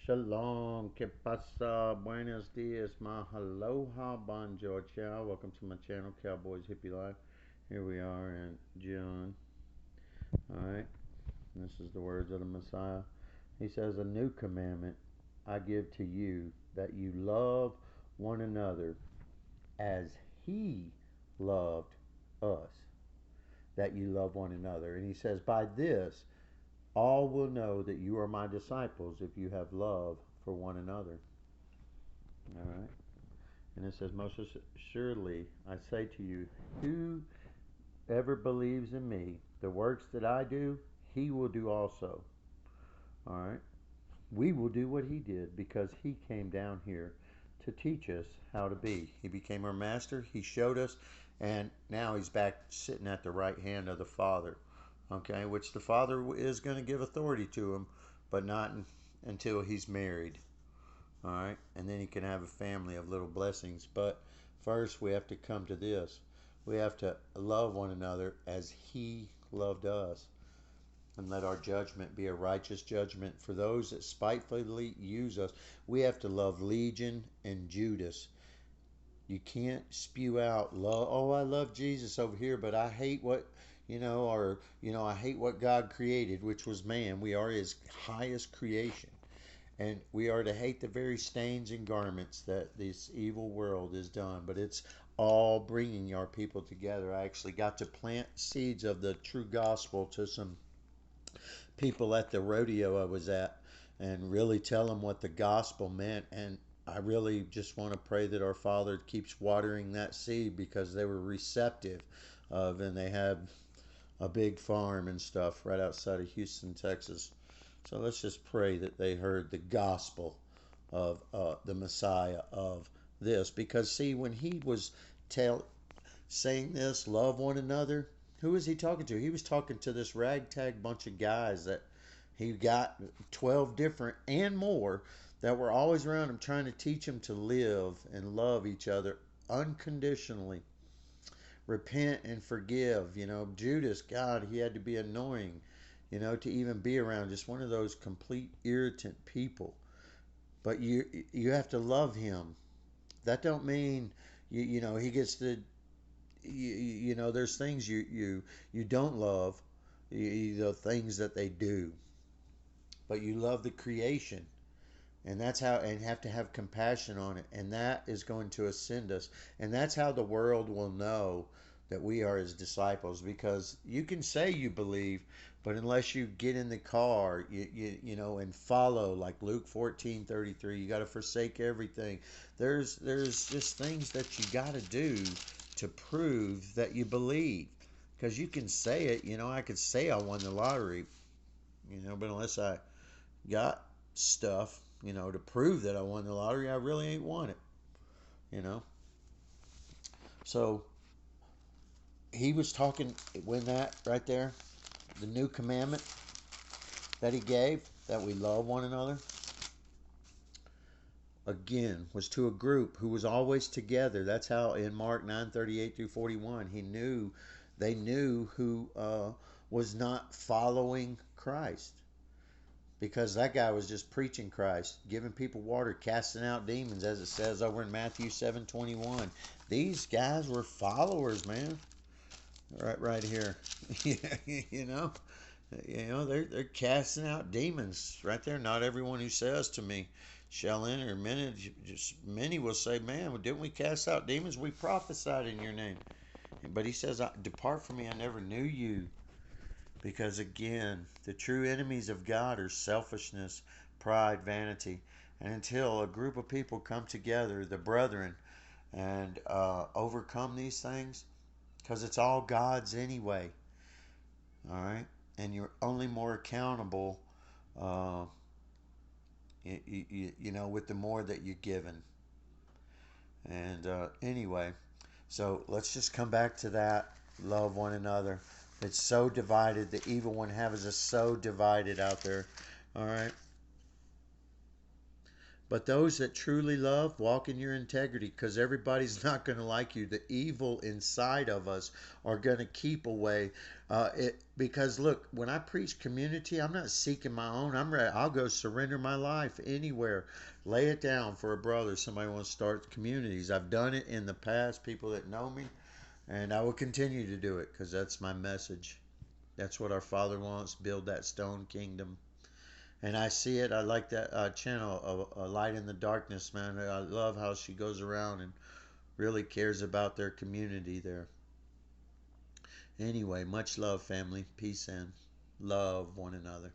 Shalom, que pasa? Buenos dias, mahaloha, bonjour, ciao. Welcome to my channel, Cowboys Hippie Life. Here we are in June. Alright, this is the words of the Messiah. He says, "A new commandment I give to you, that you love one another as He loved us." That you love one another. And he says, "By this, all will know that you are my disciples if you have love for one another." Alright. And it says, "Most surely I say to you, whoever believes in me, the works that I do, he will do also." All right. We will do what he did because he came down here to teach us how to be. He became our master. He showed us, and now he's back sitting at the right hand of the Father. Okay, which the Father is going to give authority to him, but not until he's married. All right, and then he can have a family of little blessings. But first, we have to come to this. We have to love one another as he loved us, and let our judgment be a righteous judgment for those that spitefully use us. We have to love Legion and Judas. You can't spew out love. Oh, I love Jesus over here, but I hate what or I hate what God created, which was man. We are His highest creation. And we are to hate the very stains and garments that this evil world has done. But it's all bringing our people together. I actually got to plant seeds of the true gospel to some people at the rodeo I was at and really tell them what the gospel meant. And I really just want to pray that our Father keeps watering that seed because they were receptive of, and they had a big farm and stuff right outside of Houston, Texas. So let's just pray that they heard the gospel of the Messiah of this. Because see, when he was saying this, love one another, who was he talking to? He was talking to this ragtag bunch of guys that he got 12 different and more that were always around him trying to teach him to live and love each other unconditionally. Repent and forgive. Judas, God, he had to be annoying, to even be around. Just one of those complete irritant people. But you have to love him. That don't mean he gets to there's things you don't love, the things that they do, but you love the creation, and that's how, and have to have compassion on it, and that is going to ascend us, and that's how the world will know that we are his disciples. Because you can say you believe, but unless you get in the car, and follow, like Luke 14:33, you got to forsake everything. There's just things that you got to do to prove that you believe. Because you can say it, I could say I won the lottery, but unless I got stuff, to prove that I won the lottery, I really ain't won it, you know. So he was talking when that right there, the new commandment that he gave, that we love one another, again, was to a group who was always together. That's how in Mark 9:38 through 41, they knew who was not following Christ. Because that guy was just preaching Christ, giving people water, casting out demons, as it says over in Matthew 7:21. These guys were followers, man. Right here. you know, they're casting out demons right there. "Not everyone who says to me shall enter." Many will say, "Man, didn't we cast out demons? We prophesied in your name." But he says, "Depart from me, I never knew you." Because again, the true enemies of God are selfishness, pride, vanity. And until a group of people come together, the brethren, and overcome these things, because it's all God's anyway, all right? And you're only more accountable, uh, with the more that you're given. And anyway, so let's just come back to that. Love one another. It's so divided. The evil one has us so divided out there. All right. But those that truly love, walk in your integrity, because everybody's not going to like you. The evil inside of us are going to keep away. Because look, when I preach community, I'm not seeking my own. I'm ready. I'll go surrender my life anywhere, lay it down for a brother. Somebody wants to start communities. I've done it in the past. People that know me, and I will continue to do it because that's my message. That's what our Father wants. Build that stone kingdom. And I see it. I like that channel, a Light in the Darkness, man. I love how she goes around and really cares about their community there. Anyway, much love, family. Peace and love one another.